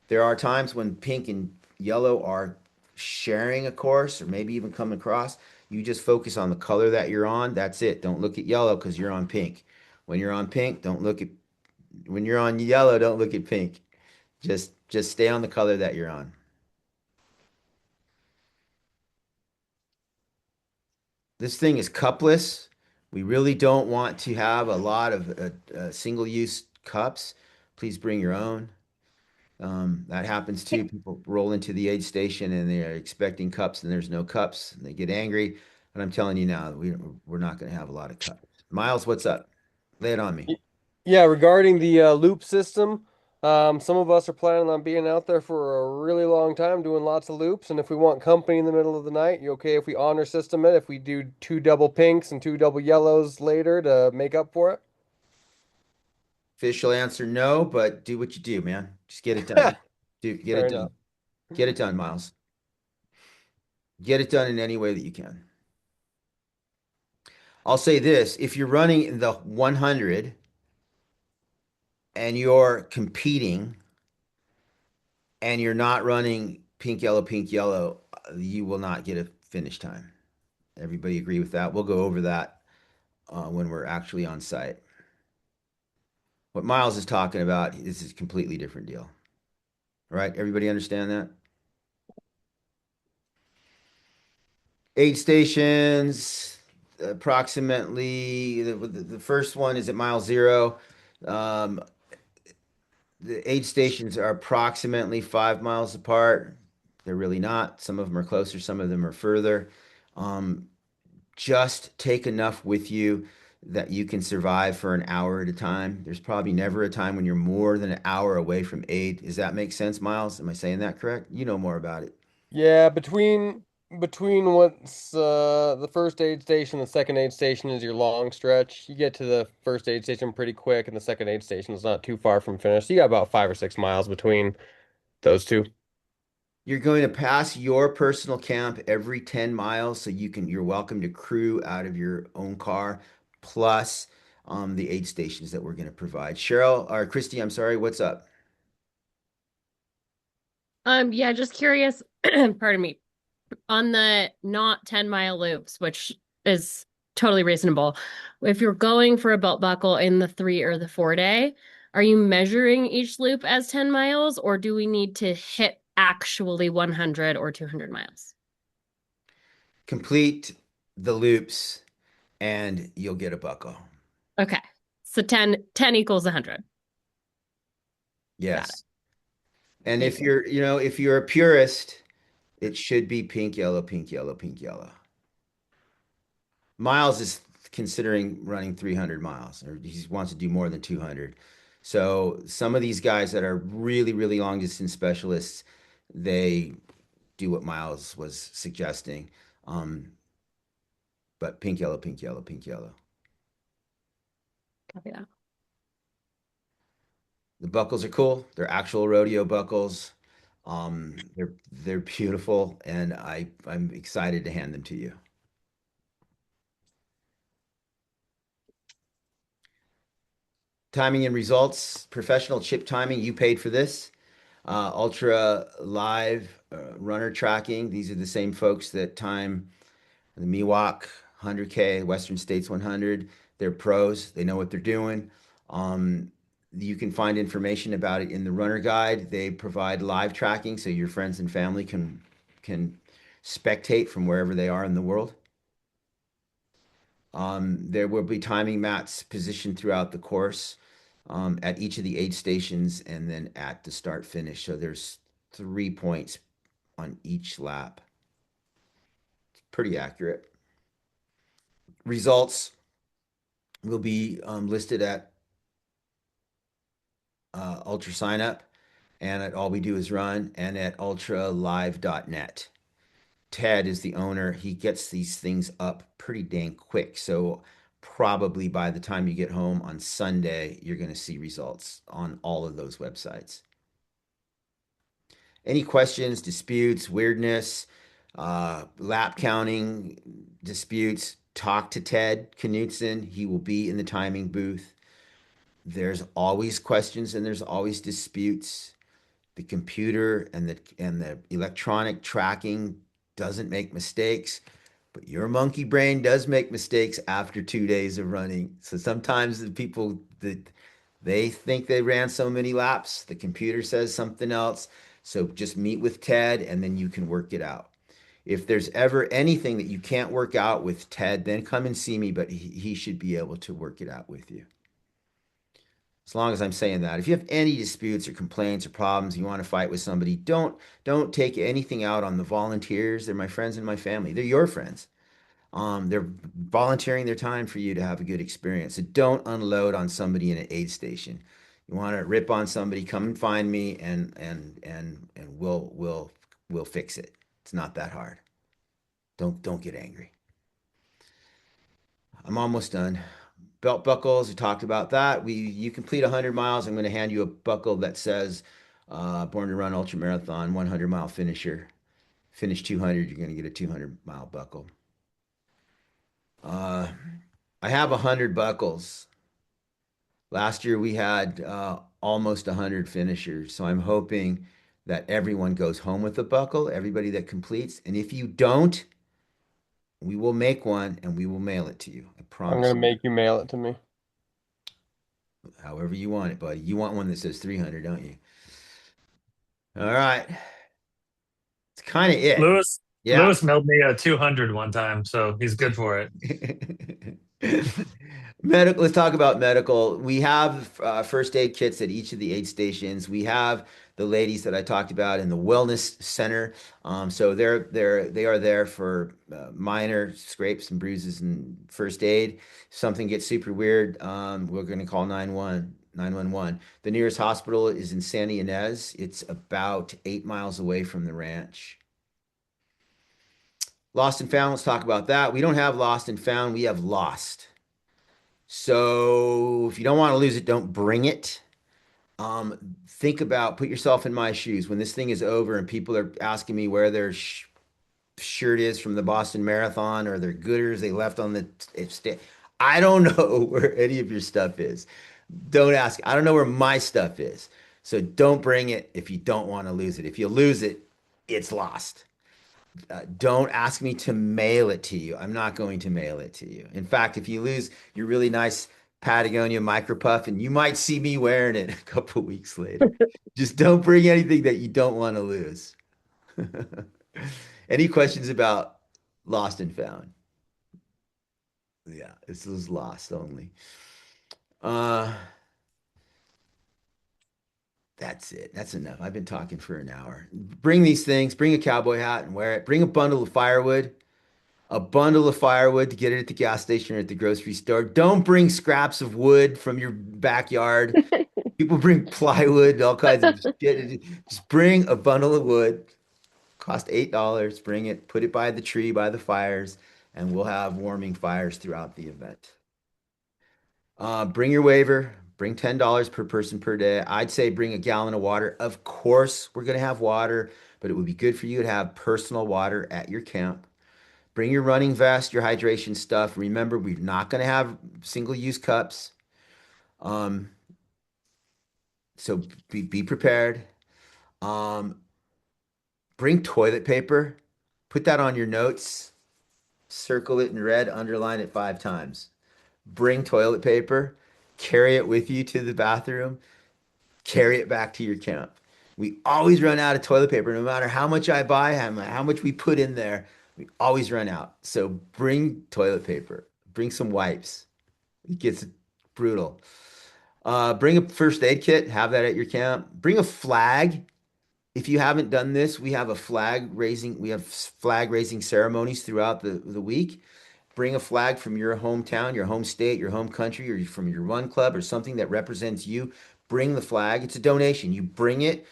There are times when pink and yellow are sharing a course or maybe even coming across. You just focus on the color that you're on. That's it. Don't look at yellow because you're on pink. When you're on pink, don't look at when you're on yellow, don't look at pink. Just stay on the color that you're on. This thing is cupless. We really don't want to have a lot of single-use cups. Please bring your own. That happens too. People roll into the aid station and they're expecting cups and there's no cups and they get angry. But I'm telling you now, we're not going to have a lot of cups. Miles, what's up? Lay it on me. Yeah, regarding the loop system, some of us are planning on being out there for a really long time doing lots of loops. And if we want company in the middle of the night, you okay if we honor system it? If we do two double pinks and two double yellows later to make up for it? Official answer, no, but do what you do, man. Just get it done. Get Fair it enough. done. Get it done, Miles. Get it done in any way that you can. I'll say this, if you're running the 100 and you're competing and you're not running pink, yellow, you will not get a finish time. Everybody agree with that? We'll go over that when we're actually on site. What Miles is talking about is a completely different deal. All right? Everybody understand that? Aid stations, approximately, the first one is at mile 0. Um, the aid stations are approximately 5 miles apart. They're really not. Some of them are closer, some of them are further. Um, just take enough with you that you can survive for an hour at a time. There's probably never a time when you're more than an hour away from aid. Does that make sense, Miles? Am I saying that correct? You know more about it. Yeah, between what's the first aid station, the second aid station is your long stretch. You get to the first aid station pretty quick, and the second aid station is not too far from finish. So you got about 5 or 6 miles between those two. You're going to pass your personal camp every 10 miles, so you're welcome to crew out of your own car, plus the aid stations that we're going to provide. Cheryl or Christy, I'm sorry, what's up? Yeah, just curious, pardon me, on the not 10-mile loops, which is totally reasonable. If you're going for a belt buckle in the 3 or the 4 day, are you measuring each loop as 10 miles, or do we need to hit actually 100 or 200 miles? Complete the loops and you'll get a buckle. Okay. So 10 equals 100. Got it. Yes. And Thank if you. if you're a purist, it should be pink, yellow, pink, yellow, pink, yellow. Miles is considering running 300 miles, or he wants to do more than 200. So some of these guys that are really, really long distance specialists, they do what Miles was suggesting. Um, but pink, yellow, pink, yellow, pink, yellow. Copy that. The buckles are cool. They're actual rodeo buckles. They're beautiful, and I'm excited to hand them to you. Timing and results, professional chip timing. You paid for this. Ultra live runner tracking. These are the same folks that time the Miwok 100K, Western States 100. They're pros. They know what they're doing. Um, you can find information about it in the runner guide. They provide live tracking so your friends and family can spectate from wherever they are in the world. There will be timing mats positioned throughout the course at each of the aid stations and then at the start finish. So there's 3 points on each lap. It's pretty accurate. Results will be listed at Ultra Sign Up and at All We Do Is Run and at ultralive.net. Ted is the owner. He gets these things up pretty dang quick. So probably by the time you get home on Sunday, you're going to see results on all of those websites. Any questions, disputes, weirdness, lap counting disputes, talk to Ted Knutson. He will be in the timing booth. There's always questions and there's always disputes. The computer and the electronic tracking doesn't make mistakes, but your monkey brain does make mistakes after 2 days of running. So sometimes the people that they think they ran so many laps, the computer says something else. So just meet with Ted and then you can work it out. If there's ever anything that you can't work out with Ted, then come and see me, but he should be able to work it out with you. As long as I'm saying that. If you have any disputes or complaints or problems, you want to fight with somebody, don't take anything out on the volunteers. They're my friends and my family. They're your friends. They're volunteering their time for you to have a good experience. So don't unload on somebody in an aid station. You want to rip on somebody, come and find me and we'll fix it. It's not that hard. Don't get angry. I'm almost done. Belt buckles, we talked about that. You complete 100 miles, I'm going to hand you a buckle that says Born to Run Ultra Marathon 100-mile finisher. Finish 200, you're going to get a 200-mile buckle. Uh, I have 100 buckles. Last year we had almost 100 finishers, so I'm hoping that everyone goes home with a buckle, everybody that completes. And if you don't, we will make one and we will mail it to you. I I'm promise gonna you. make you mail it to me. However you want it, buddy. You want one that says 300, don't you? All right. It's kind of it. Lewis Yeah. Lewis mailed me a 200 one time, so he's good for it. Medical, let's talk about medical. We have first aid kits at each of the aid stations. We have the ladies that I talked about in the wellness center. So they are there for minor scrapes and bruises and first aid. If something gets super weird, we're going to call 911. The nearest hospital is in Santa Ynez. It's about 8 miles away from the ranch. Lost and found, let's talk about that. We don't have lost and found, we have lost. So if you don't want to lose it, don't bring it. Think about, put yourself in my shoes. When this thing is over and people are asking me where their shirt is from the Boston Marathon or their gooders they left on the I don't know where any of your stuff is. Don't ask. I don't know where my stuff is. So don't bring it if you don't want to lose it. If you lose it, it's lost. Don't ask me to mail it to you. I'm not going to mail it to you. In fact, if you lose your really nice Patagonia micro puff, and you might see me wearing it a couple weeks later. Just don't bring anything that you don't want to lose. Any questions about lost and found? Yeah, this is lost only. Uh, that's it. That's enough. I've been talking for an hour. Bring these things. Bring a cowboy hat and wear it. Bring a bundle of firewood. A bundle of firewood to get it at the gas station or at the grocery store. Don't bring scraps of wood from your backyard. People bring plywood, all kinds of shit. Just bring a bundle of wood. Cost $8. Bring it, put it by the tree, by the fires, and we'll have warming fires throughout the event. Bring your waiver, Bring $10 per person per day. I'd say bring a gallon of water. Of course, we're going to have water, but it would be good for you to have personal water at your camp. Bring your running vest, your hydration stuff. Remember, we're not going to have single-use cups. Um, so be prepared. Um, bring toilet paper. Put that on your notes. Circle it in red, underline it 5 times. Bring toilet paper. Carry it with you to the bathroom. Carry it back to your camp. We always run out of toilet paper, no matter how much I buy, how much we put in there. We always run out. So bring toilet paper. Bring some wipes. It gets brutal. Bring a first aid kit. Have that at your camp. Bring a flag. If you haven't done this, we have a flag raising. We have flag raising ceremonies throughout the week. Bring a flag from your hometown, your home state, your home country, or from your run club or something that represents you. Bring the flag. It's a donation. You bring it.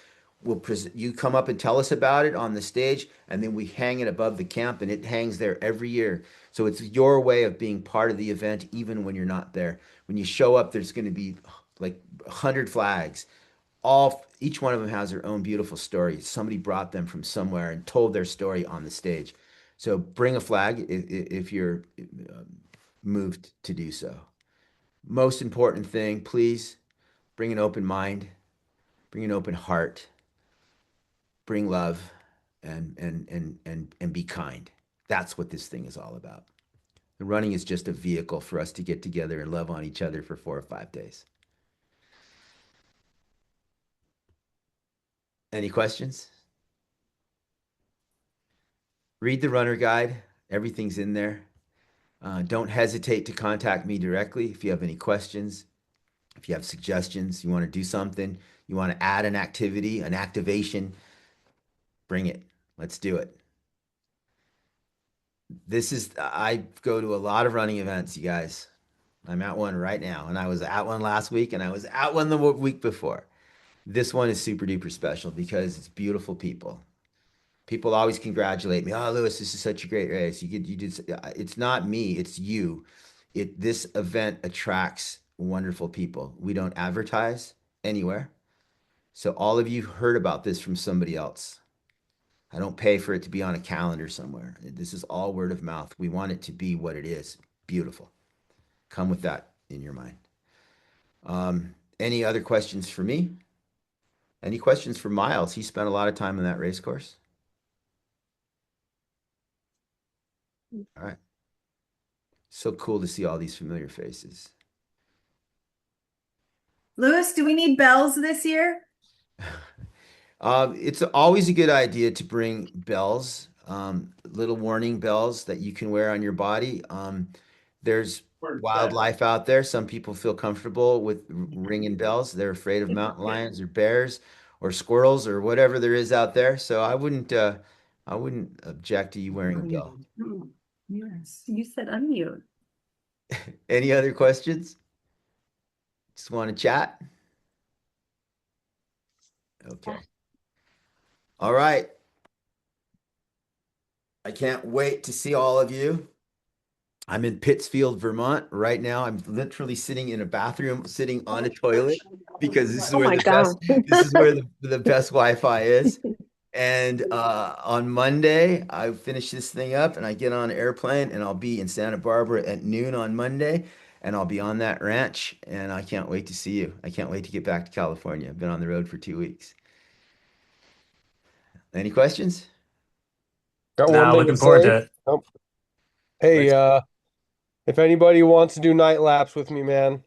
You come up and tell us about it on the stage, and then we hang it above the camp, and it hangs there every year. So it's your way of being part of the event, even when you're not there. When you show up, there's going to be like 100 flags. Each one of them has their own beautiful story. Somebody brought them from somewhere and told their story on the stage. So bring a flag if you're moved to do so. Most important thing, please bring an open mind, bring an open heart, bring love, and be kind. That's what this thing is all about. The running is just a vehicle for us to get together and love on each other for 4 or 5 days. Any questions? Read the runner guide. Everything's in there. Don't hesitate to contact me directly if you have any questions, if you have suggestions, you want to do something, you want to add an activity, an activation, bring it. Let's do it. I go to a lot of running events, you guys. I'm at one right now, and I was at one last week, and I was at one the week before. This one is super duper special because it's beautiful people. People always congratulate me. Oh, Lewis, this is such a great race. You did. It's not me. It's you. This event attracts wonderful people. We don't advertise anywhere. So all of you heard about this from somebody else. I don't pay for it to be on a calendar somewhere. This is all word of mouth. We want it to be what it is. Beautiful. Come with that in your mind. Any other questions for me? Any questions for Miles? He spent a lot of time on that race course. All right. So cool to see all these familiar faces. Lewis, do we need bells this year? It's always a good idea to bring bells, little warning bells that you can wear on your body. There's wildlife out there. Some people feel comfortable with ringing bells. They're afraid of mountain lions or bears or squirrels or whatever there is out there. So I wouldn't object to you wearing a bell. Yes, you said unmute. Any other questions? Just want to chat? Okay. All right. I can't wait to see all of you. I'm in Pittsfield, Vermont right now. I'm literally sitting in a bathroom, sitting on a toilet because this is where the best this is where the best Wi-Fi is. And on Monday, I finish this thing up and I get on an airplane and I'll be in Santa Barbara at noon on Monday and I'll be on that ranch and I can't wait to see you. I can't wait to get back to California. I've been on the road for 2 weeks. Any questions? Got one Now thing to looking forward say. to it. Oh, hey, if anybody wants to do night laps with me, man,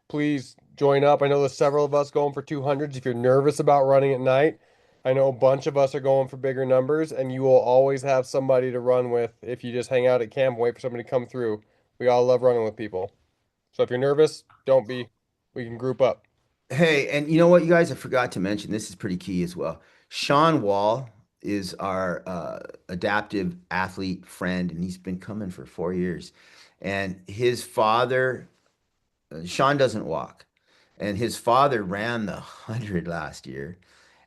please join up. I know there's several of us going for 200s. If you're nervous about running at night, I know a bunch of us are going for bigger numbers, and you will always have somebody to run with if you just hang out at camp and wait for somebody to come through. We all love running with people. So if you're nervous, don't be. We can group up. Hey, and you know what, you guys, I forgot to mention, this is pretty key as well. Sean Wall is our adaptive athlete friend, and he's been coming for 4 years. And his father, Sean doesn't walk, and his father ran the 100 last year.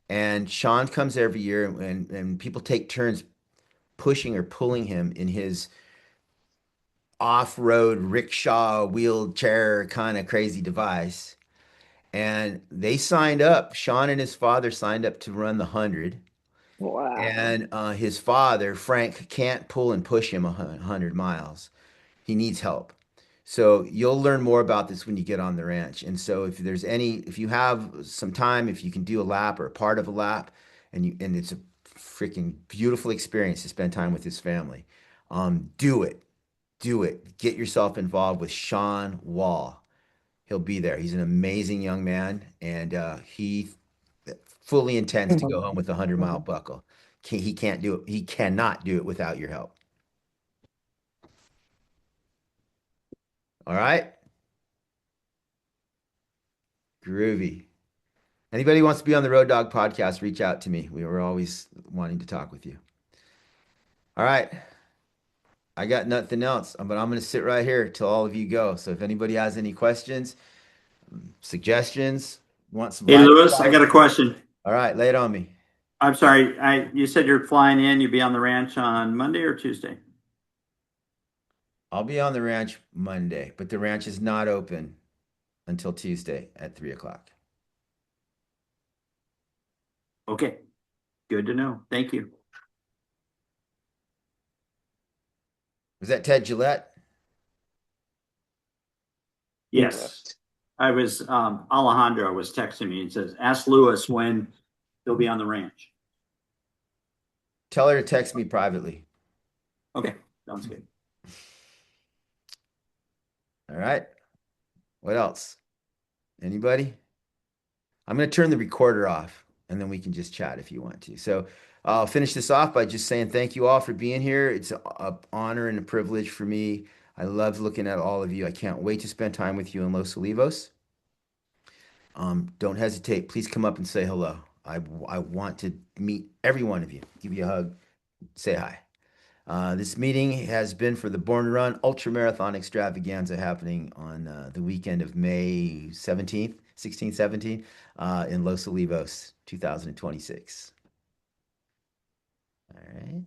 And Sean comes every year, and people take turns pushing or pulling him in his off-road rickshaw wheelchair kind of crazy device. And they signed up. Sean and his father signed up to run the 100. Wow. And his father, Frank, can't pull and push him 100 miles. He needs help. So you'll learn more about this when you get on the ranch. And so if you have some time, if you can do a lap or a part of a lap, and it's a freaking beautiful experience to spend time with his family, do it. Do it. Get yourself involved with Sean Wall. He'll be there. He's an amazing young man, and he fully intends to go home with a 100-mile buckle. He can't do it. He cannot do it without your help. All right? Groovy. Anybody who wants to be on the Road Dog podcast, reach out to me. We were always wanting to talk with you. All right. I got nothing else, but I'm going to sit right here till all of you go. So if anybody has any questions, suggestions, want some Hey, live Lewis, I advice. got a question. All right, lay it on me. I'm sorry. You said you're flying in. You'll be on the ranch on Monday or Tuesday? I'll be on the ranch Monday, but the ranch is not open until Tuesday at 3 o'clock. Okay. Good to know. Thank you. Was that Ted Gillette? Yes. Alejandro was texting me and says, ask Lewis when he'll be on the ranch. Tell her to text me privately. Okay. Sounds good. All right. What else? Anybody? I'm going to turn the recorder off and then we can just chat if you want to. So I'll finish this off by just saying thank you all for being here. It's an honor and a privilege for me. I love looking at all of you. I can't wait to spend time with you in Los Olivos. Don't hesitate. Please come up and say hello. I want to meet every one of you, give you a hug, say hi. This meeting has been for the Born to Run Ultra Marathon Extravaganza happening on the weekend of May 17th, 16th, 17th in Los Olivos, 2026. All right.